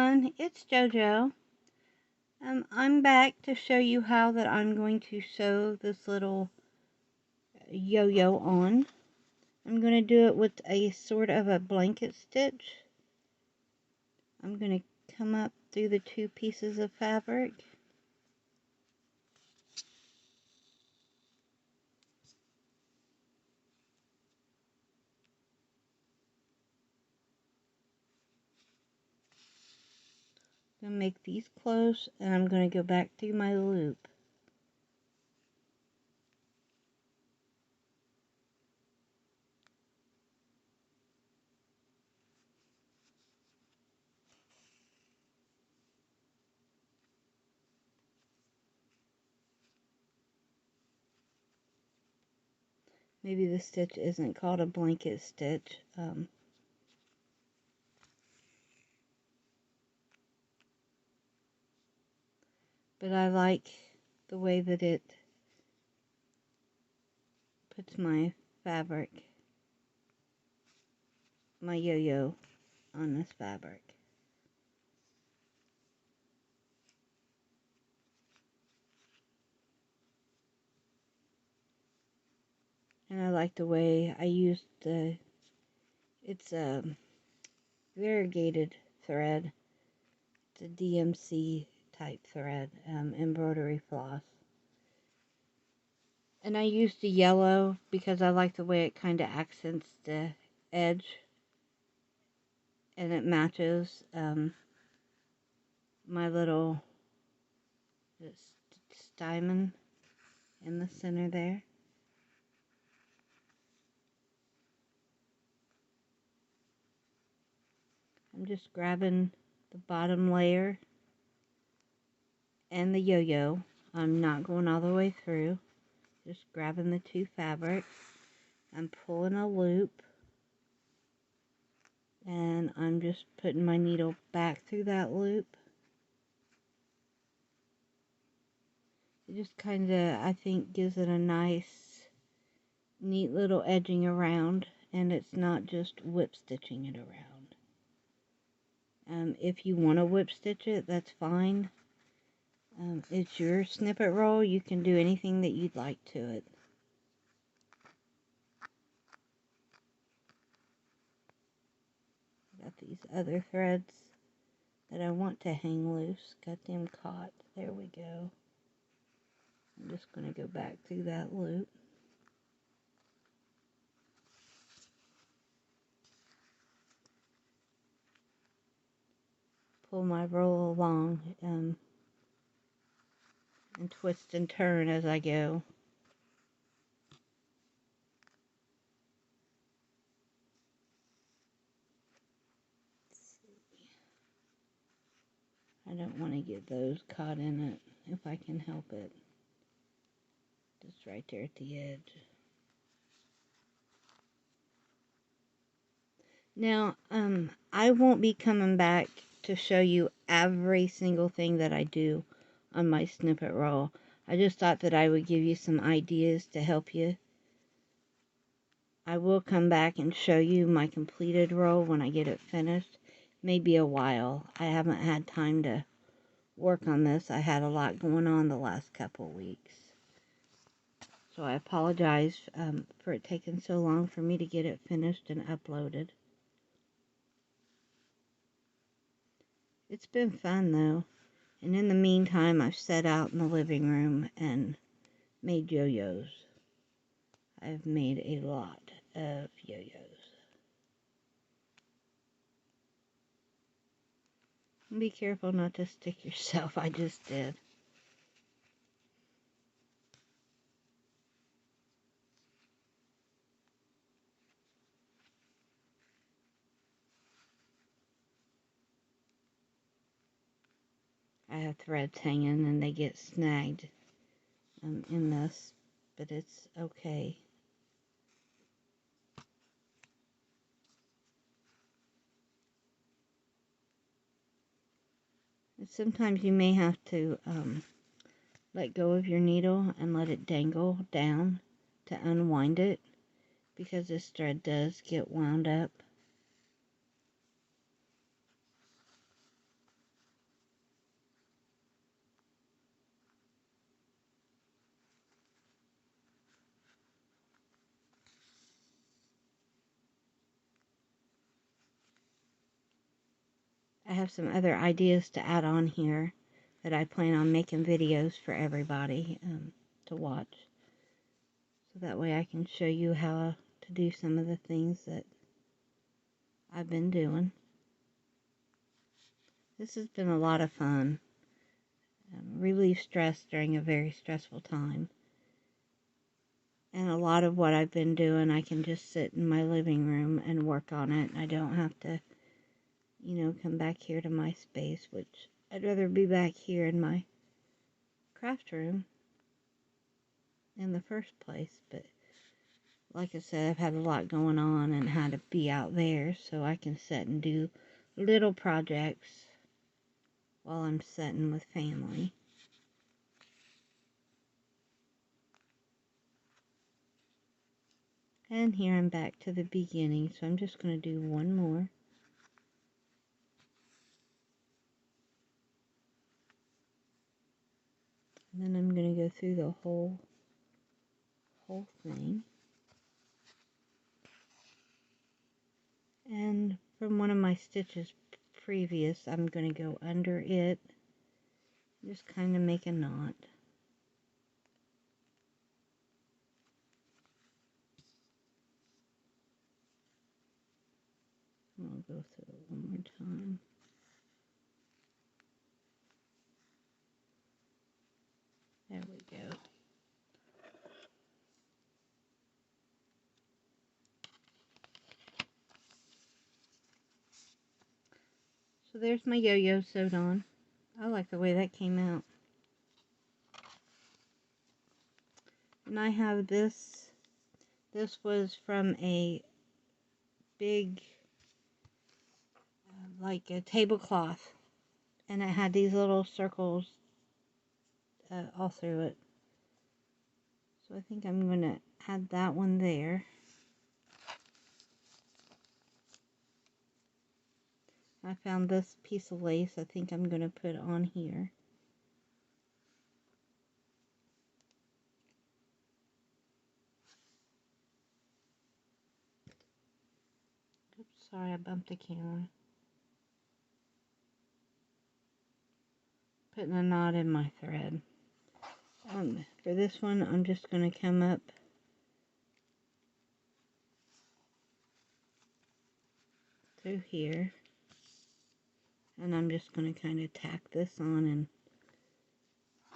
everyone, it's JoJo. I'm back to show you how that I'm going to sew this little yo-yo on. I'm going to do it with a sort of a blanket stitch. I'm going to come up through the two pieces of fabric. I'm going to make these close, and I'm going to go back through my loop. Maybe the stitch isn't called a blanket stitch. But I like the way that it puts my fabric, my yo-yo, on this fabric. And I like the way I used it's a variegated thread. It's a DMC type thread, embroidery floss. And I used the yellow because I like the way it kind of accents the edge. And it matches my little diamond in the center there. I'm just grabbing the bottom layer and the yo-yo. I'm not going all the way through. Just grabbing the two fabrics. I'm pulling a loop. And I'm just putting my needle back through that loop. It just kind of, I think, gives it a nice, neat little edging around. And it's not just whip stitching it around. If you want to whip stitch it, that's fine. It's your snippet roll. You can do anything that you'd like to it. Got these other threads that I want to hang loose. Got them caught. There we go. I'm just going to go back through that loop. Pull my roll along and twist and turn as I go. I don't want to get those caught in it if I can help it. Just right there at the edge. Now, I won't be coming back to show you every single thing that I do on my snippet roll. I just thought that I would give you some ideas to help you. I will come back and show you my completed roll when I get it finished. Maybe a while. I haven't had time to work on this. I had a lot going on the last couple weeks. So I apologize for it taking so long for me to get it finished and uploaded. It's been fun though. And in the meantime, I've sat out in the living room and made yo-yos. I've made a lot of yo-yos. Be careful not to stick yourself. I just did. I have threads hanging and they get snagged in this, but it's okay. And sometimes you may have to let go of your needle and let it dangle down to unwind it, because this thread does get wound up. I have some other ideas to add on here that I plan on making videos for everybody to watch. So that way I can show you how to do some of the things that I've been doing. This has been a lot of fun. Relieve stress during a very stressful time. And a lot of what I've been doing, I can just sit in my living room and work on it. I don't have to, come back here to my space, which I'd rather be back here in my craft room in the first place. But like I said, I've had a lot going on and had to be out there so I can sit and do little projects while I'm sitting with family. And here I'm back to the beginning, so I'm just going to do one more. And then I'm going to go through the whole thing. And from one of my stitches previous, I'm going to go under it, just kind of make a knot. I'll go through it one more time. There we go. So there's my yo-yo sewed on. I like the way that came out. And I have this. This was from a big, like a tablecloth. And it had these little circles all through it. So I think I'm going to add that one there. I found this piece of lace I think I'm going to put on here. Oops, sorry, I bumped the camera. Putting a knot in my thread. For this one, I'm just going to come up through here. And I'm just going to kind of tack this on in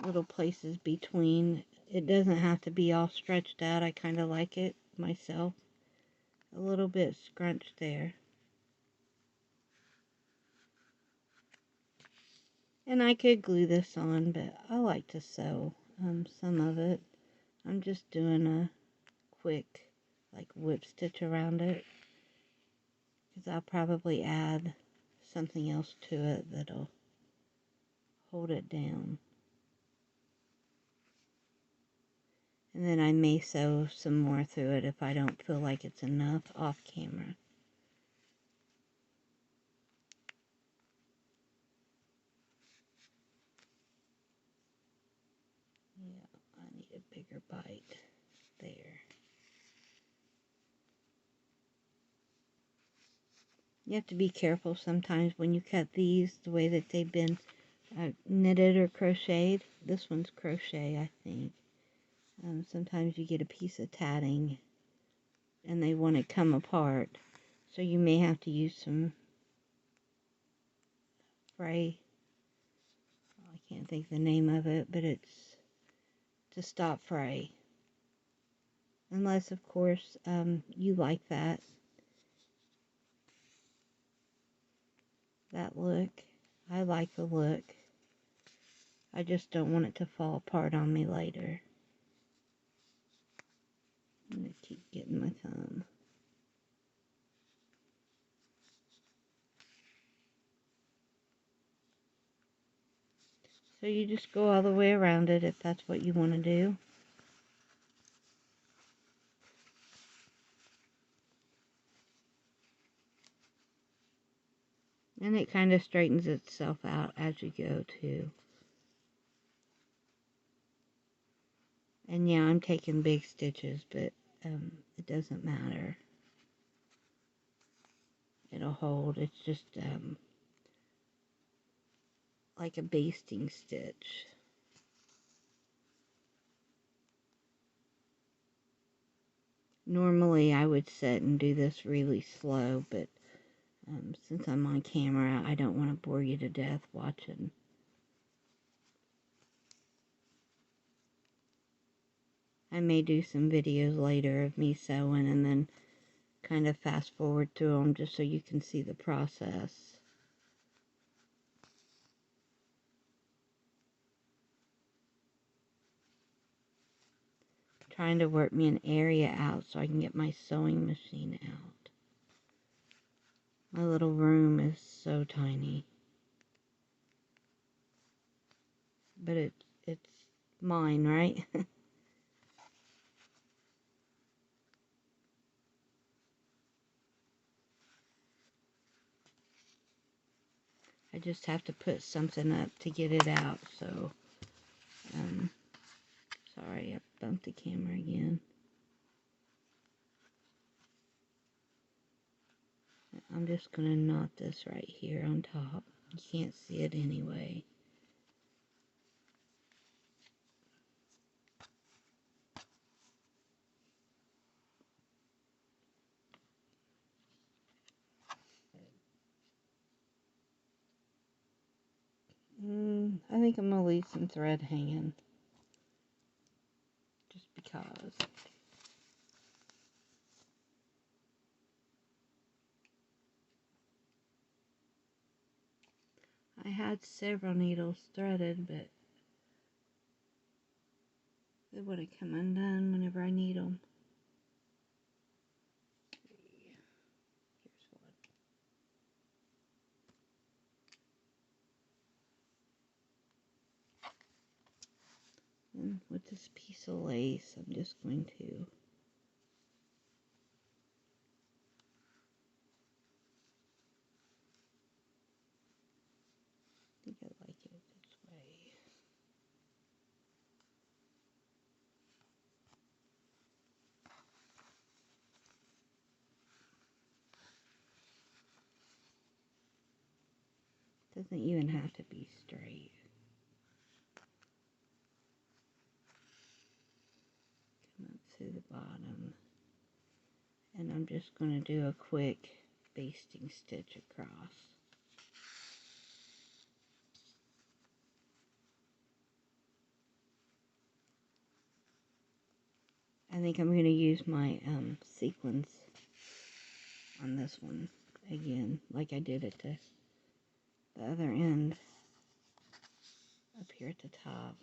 little places between. It doesn't have to be all stretched out. I kind of like it myself. A little bit scrunched there. And I could glue this on, but I like to sew some of it. I'm just doing a quick like whip stitch around it, because I'll probably add something else to it that'll hold it down. And then I may sew some more through it if I don't feel like it's enough off camera. Yeah, I need a bigger bite there. You have to be careful sometimes when you cut these, the way that they've been knitted or crocheted. This one's crochet, I think. Sometimes you get a piece of tatting and they want to come apart. So you may have to use some fray. I can't think the name of it, but it's to stop fray. Unless, of course, you like that look. I like the look. I just don't want it to fall apart on me later. I'm going to keep getting my thumb. So you just go all the way around it if that's what you want to do. And it kind of straightens itself out as you go too. And yeah, I'm taking big stitches, but it doesn't matter. It'll hold. It's just like a basting stitch. Normally I would sit and do this really slow, but since I'm on camera, I don't want to bore you to death watching. I may do some videos later of me sewing and then kind of fast forward through them just so you can see the process. Trying to work me an area out so I can get my sewing machine out. My little room is so tiny. But it's mine, right? I just have to put something up to get it out, so sorry, I bumped the camera again. I'm just gonna knot this right here on top. You can't see it anyway. I think I'm gonna leave some thread hanging. Just because. I had several needles threaded, but they would have come undone whenever I need them. Here's one. And with this piece of lace, I'm just going to I think I like it this way. Doesn't even have to be straight. Come up through the bottom. And I'm just going to do a quick basting stitch across. I think I'm going to use my sequins on this one again, like I did at the other end up here at the top.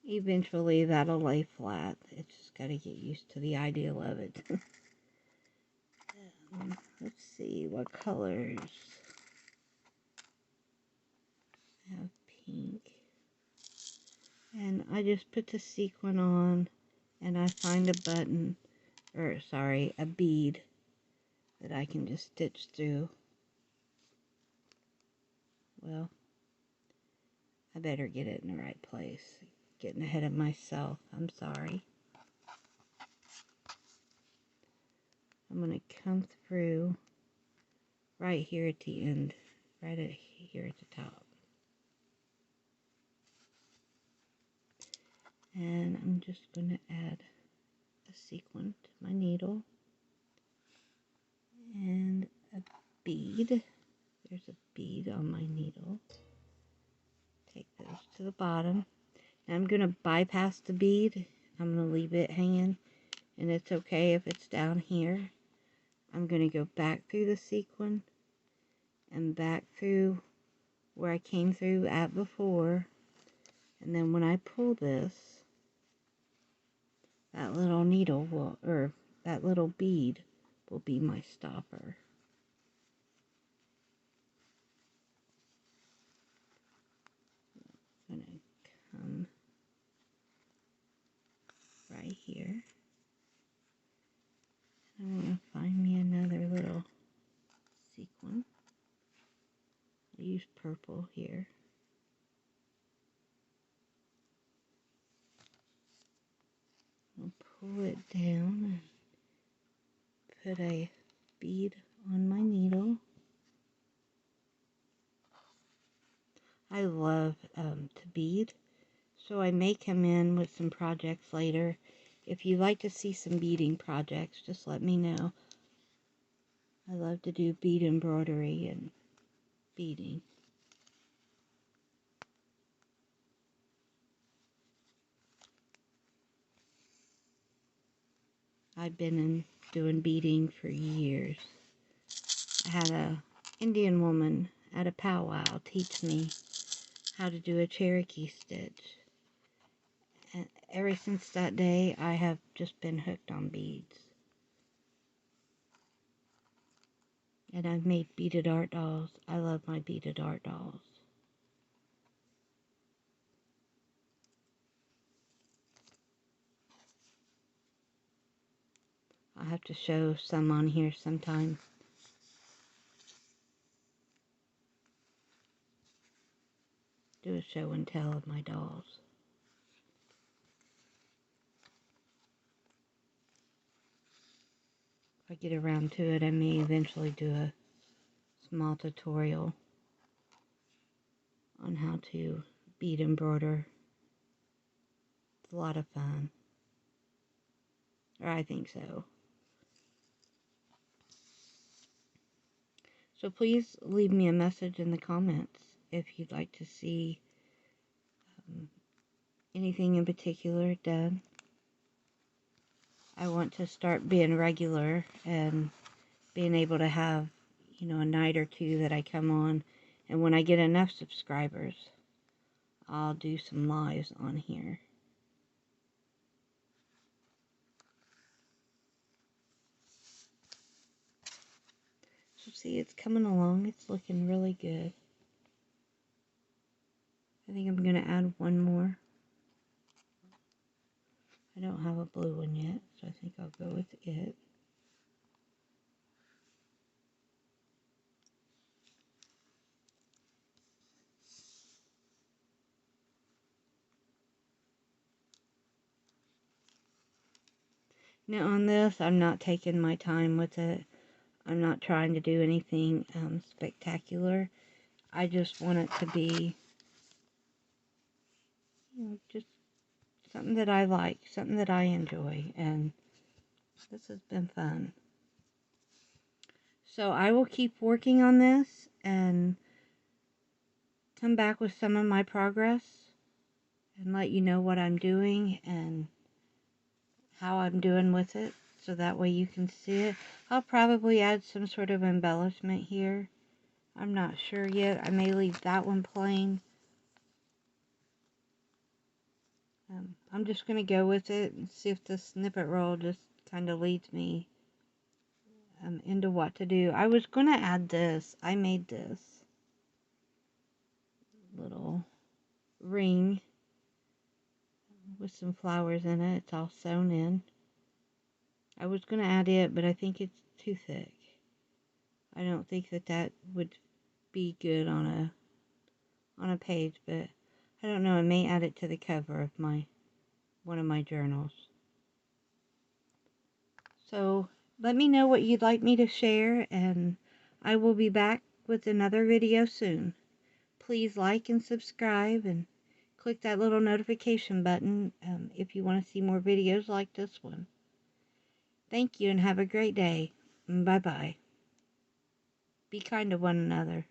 Eventually that'll lay flat. It's just got to get used to the ideal of it. Let's see what colors. I have pink. And I just put the sequin on and I find a button, or sorry, a bead that I can just stitch through. Well, I better get it in the right place. Getting ahead of myself. I'm sorry. I'm going to come through right here at the end. Right at here at the top. And I'm just going to add a sequin to my needle. And a bead. There's a bead on my needle. Take those to the bottom. Now I'm going to bypass the bead. I'm going to leave it hanging. And it's okay if it's down here. I'm going to go back through the sequin. And back through where I came through at before. And then when I pull this, that little needle will, or that little bead will be my stopper. I'm going to come right here. I'm going to find me another little sequin. I'll use purple here. down and put a bead on my needle. I love to bead, so I may come in with some projects later. If you'd like to see some beading projects, just let me know. I love to do bead embroidery and beading. I've been doing beading for years. I had a Indian woman at a powwow teach me how to do a Cherokee stitch. And ever since that day, I have just been hooked on beads. And I've made beaded art dolls. I love my beaded art dolls. I'll have to show some on here sometime. Do a show and tell of my dolls. If I get around to it, I may eventually do a small tutorial on how to bead embroider. It's a lot of fun. Or I think so. So please leave me a message in the comments if you'd like to see anything in particular done. I want to start being regular and being able to have, a night or two that I come on. And when I get enough subscribers, I'll do some lives on here. So see, it's coming along. It's looking really good. I think I'm going to add one more. I don't have a blue one yet, so I think I'll go with it. Now on this, I'm not taking my time with it. I'm not trying to do anything spectacular. I just want it to be, just something that I like, something that I enjoy, and this has been fun. So I will keep working on this and come back with some of my progress and let you know what I'm doing and how I'm doing with it, so that way you can see it. I'll probably add some sort of embellishment here. I'm not sure yet. I may leave that one plain. I'm just going to go with it and see if the snippet roll just kind of leads me into what to do. I was going to add this. I made this little ring with some flowers in it. It's all sewn in. I was going to add it, but I think it's too thick. I don't think that would be good on a page, but I don't know. I may add it to the cover of one of my journals. So let me know what you'd like me to share, and I will be back with another video soon. Please like and subscribe and click that little notification button if you want to see more videos like this one. Thank you and have a great day. Bye-bye. Be kind to one another.